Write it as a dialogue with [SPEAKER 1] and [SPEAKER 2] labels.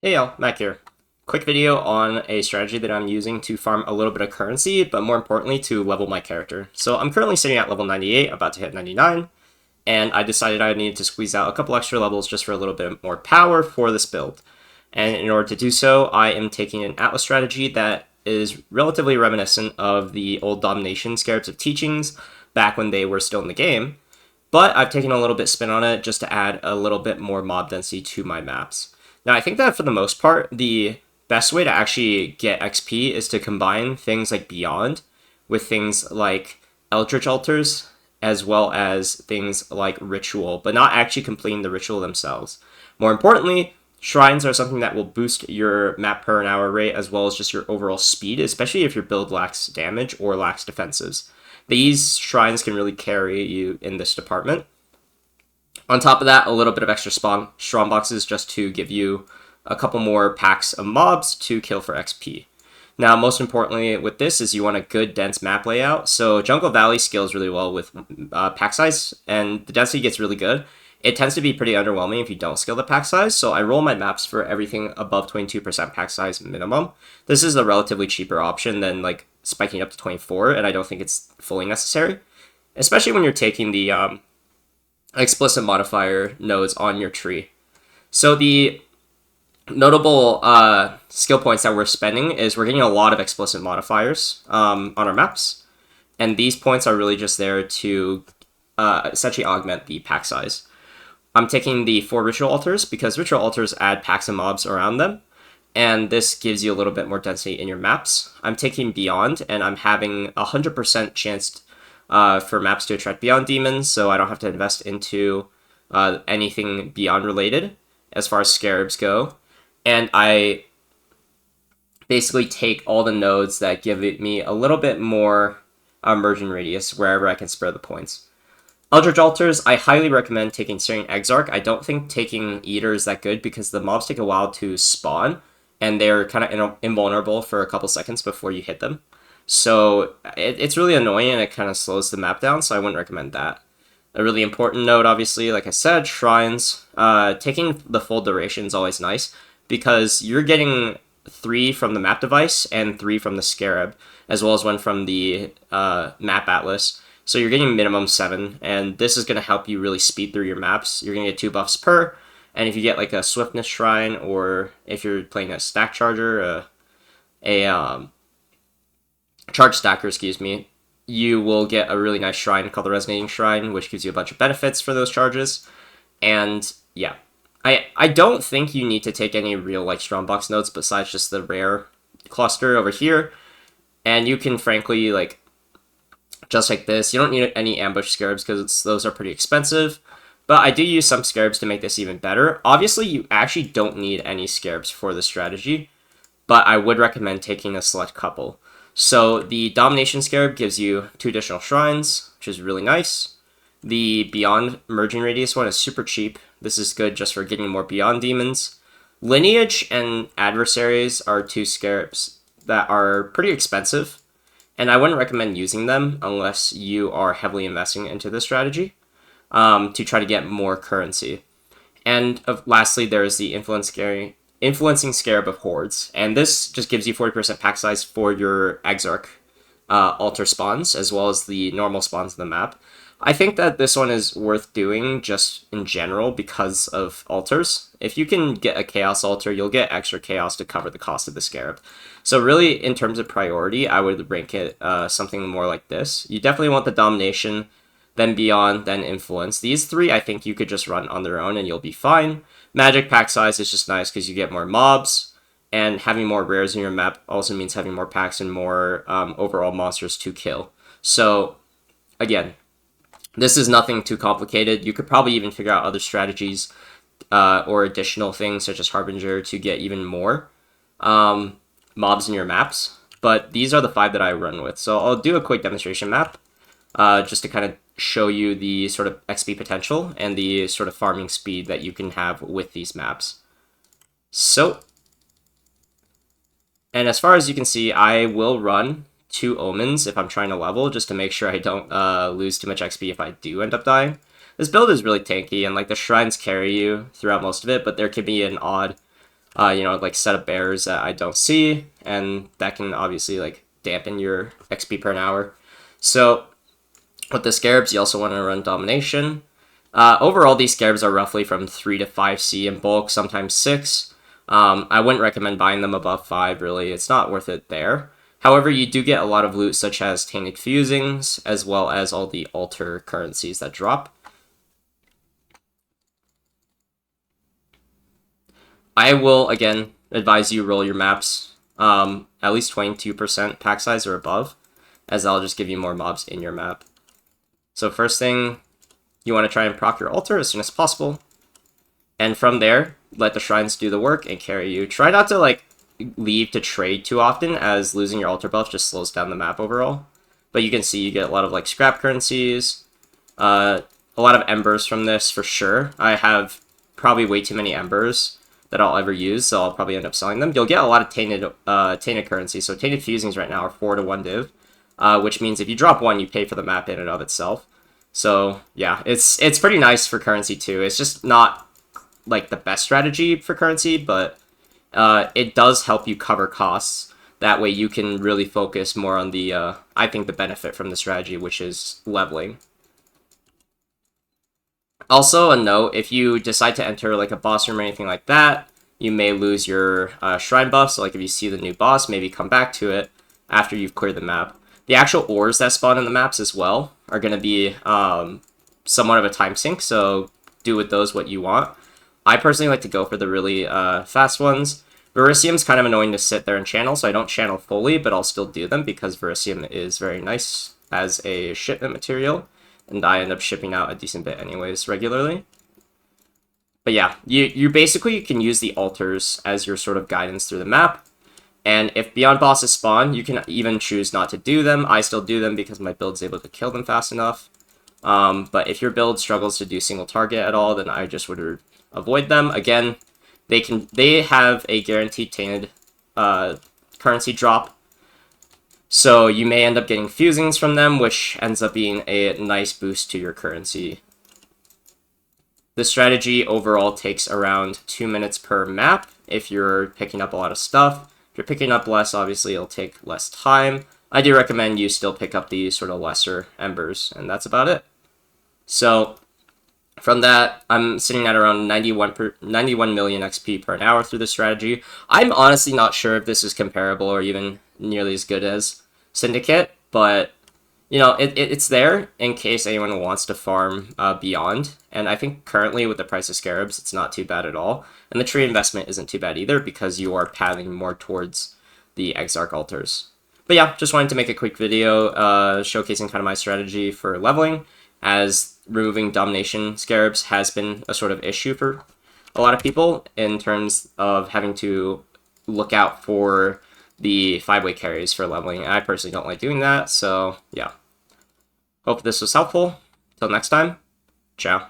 [SPEAKER 1] Hey y'all, Mac here. Quick video on a strategy that I'm using to farm a little bit of currency, but more importantly to level my character. So I'm currently sitting at level 98, about to hit 99, and I decided I needed to squeeze out a couple extra levels just for a little bit more power for this build. And in order to do so, I am taking an Atlas strategy that is relatively reminiscent of the old Domination Scarabs of Teachings back when they were still in the game, but I've taken a little bit spin on it just to add a little bit more mob density to my maps. Now, I think that for the most part, the best way to actually get XP is to combine things like Beyond with things like Eldritch Altars, as well as things like Ritual, but not actually completing the Ritual themselves. More importantly, Shrines are something that will boost your map per an hour rate, as well as just your overall speed, especially if your build lacks damage or lacks defenses. These Shrines can really carry you in this department. On top of that, a little bit of extra strong boxes just to give you a couple more packs of mobs to kill for XP. Now, most importantly with this is you want a good dense map layout. So Jungle Valley scales really well with pack size, and the density gets really good. It tends to be pretty underwhelming if you don't scale the pack size, so I roll my maps for everything above 22% pack size minimum. This is a relatively cheaper option than like spiking up to 24, and I don't think it's fully necessary, especially when you're taking the explicit modifier nodes on your tree. So the notable skill points that we're spending is we're getting a lot of explicit modifiers on our maps, and these points are really just there to essentially augment the pack size. I'm taking the 4 Ritual Altars because Ritual Altars add packs and mobs around them, and this gives you a little bit more density in your maps. I'm taking Beyond, and I'm having 100% chance for maps to attract Beyond demons, so I don't have to invest into anything Beyond related as far as Scarabs go. And I basically take all the nodes that give me a little bit more merging radius wherever I can spare the points. Eldritch Altars, I highly recommend taking Searing Exarch. I don't think taking Eater is that good because the mobs take a while to spawn, and they're kind of invulnerable for a couple seconds before you hit them. So it's really annoying, and it kind of slows the map down, so I wouldn't recommend that. A really important note, obviously, like I said, Shrines. Taking the full duration is always nice, because you're getting 3 from the map device and 3 from the Scarab, as well as 1 from the map atlas. So you're getting minimum 7, and this is going to help you really speed through your maps. You're going to get 2 buffs per, and if you get like a Swiftness Shrine, or if you're playing a Stack Charger, Charge Stacker, excuse me, you will get a really nice shrine called the Resonating Shrine, which gives you a bunch of benefits for those charges. And yeah, I don't think you need to take any real like strongbox nodes besides just the rare cluster over here. And you can frankly like just like this. You don't need any ambush scarabs because those are pretty expensive. But I do use some scarabs to make this even better. Obviously, you actually don't need any scarabs for this strategy, but I would recommend taking a select couple. So the Domination Scarab gives you 2 additional shrines, which is really nice. The Beyond Merging Radius one is super cheap. This is good just for getting more Beyond demons. Lineage and Adversaries are 2 scarabs that are pretty expensive, and I wouldn't recommend using them unless you are heavily investing into this strategy to try to get more currency. And lastly, there is the Influencing Scarab of Hordes, and this just gives you 40% pack size for your Exarch altar spawns, as well as the normal spawns in the map. I think that this one is worth doing just in general because of altars. If you can get a Chaos altar, you'll get extra Chaos to cover the cost of the Scarab. So really, in terms of priority, I would rank it something more like this. You definitely want the Domination, then Beyond, then Influence. These 3, I think you could just run on their own and you'll be fine. Magic pack size is just nice because you get more mobs, and having more rares in your map also means having more packs and more overall monsters to kill. So, again, this is nothing too complicated. You could probably even figure out other strategies or additional things such as Harbinger to get even more mobs in your maps, but these are the 5 that I run with. So I'll do a quick demonstration map just to kind of show you the sort of XP potential and the sort of farming speed that you can have with these maps. So, and as far as you can see, I will run 2 Omens if I'm trying to level, just to make sure I don't lose too much XP if I do end up dying. This build is really tanky, and like the shrines carry you throughout most of it, but there could be an odd like set of bears that I don't see, and that can obviously like dampen your XP per hour. So with the Scarabs, you also want to run Domination. Overall, these Scarabs are roughly from 3 to 5C in bulk, sometimes 6. I wouldn't recommend buying them above 5, really. It's not worth it there. However, you do get a lot of loot, such as Tainted Fusings, as well as all the altar currencies that drop. I will, again, advise you roll your maps at least 22% pack size or above, as that'll just give you more mobs in your map. So first thing, you want to try and proc your altar as soon as possible. And from there, let the shrines do the work and carry you. Try not to, like, leave to trade too often, as losing your altar buff just slows down the map overall. But you can see you get a lot of, like, scrap currencies, a lot of embers from this for sure. I have probably way too many embers that I'll ever use, so I'll probably end up selling them. You'll get a lot of tainted currency. So tainted fusings right now are 4 to 1 div, which means if you drop one, you pay for the map in and of itself. So yeah, it's pretty nice for currency too. It's just not like the best strategy for currency, but it does help you cover costs. That way you can really focus more on the, I think, the benefit from the strategy, which is leveling. Also, a note, if you decide to enter like a boss room or anything like that, you may lose your shrine buff. So like if you see the new boss, maybe come back to it after you've cleared the map. The actual ores that spawn in the maps as well are going to be somewhat of a time sink, so do with those what you want. I personally like to go for the really fast ones. Verisium's kind of annoying to sit there and channel, so I don't channel fully, but I'll still do them because Verisium is very nice as a shipment material, and I end up shipping out a decent bit anyways regularly. But yeah, you basically can use the altars as your sort of guidance through the map. And if beyond bosses spawn, you can even choose not to do them. I still do them because my build's able to kill them fast enough. But if your build struggles to do single target at all, then I just would avoid them. Again, they have a guaranteed tainted currency drop. So you may end up getting fusings from them, which ends up being a nice boost to your currency. The strategy overall takes around 2 minutes per map if you're picking up a lot of stuff. If you're picking up less, obviously it'll take less time. I do recommend you still pick up the sort of lesser embers, and that's about it. So from that, I'm sitting at around 91 million XP per hour through the strategy. I'm honestly not sure if this is comparable or even nearly as good as Syndicate, but you know, it's there in case anyone wants to farm beyond. And I think currently with the price of Scarabs, it's not too bad at all. And the tree investment isn't too bad either because you are pathing more towards the Exarch altars. But yeah, just wanted to make a quick video showcasing kind of my strategy for leveling, as removing Domination Scarabs has been a sort of issue for a lot of people in terms of having to look out for the 5-way carries for leveling. I personally don't like doing that, so yeah. Hope this was helpful. Till next time, ciao.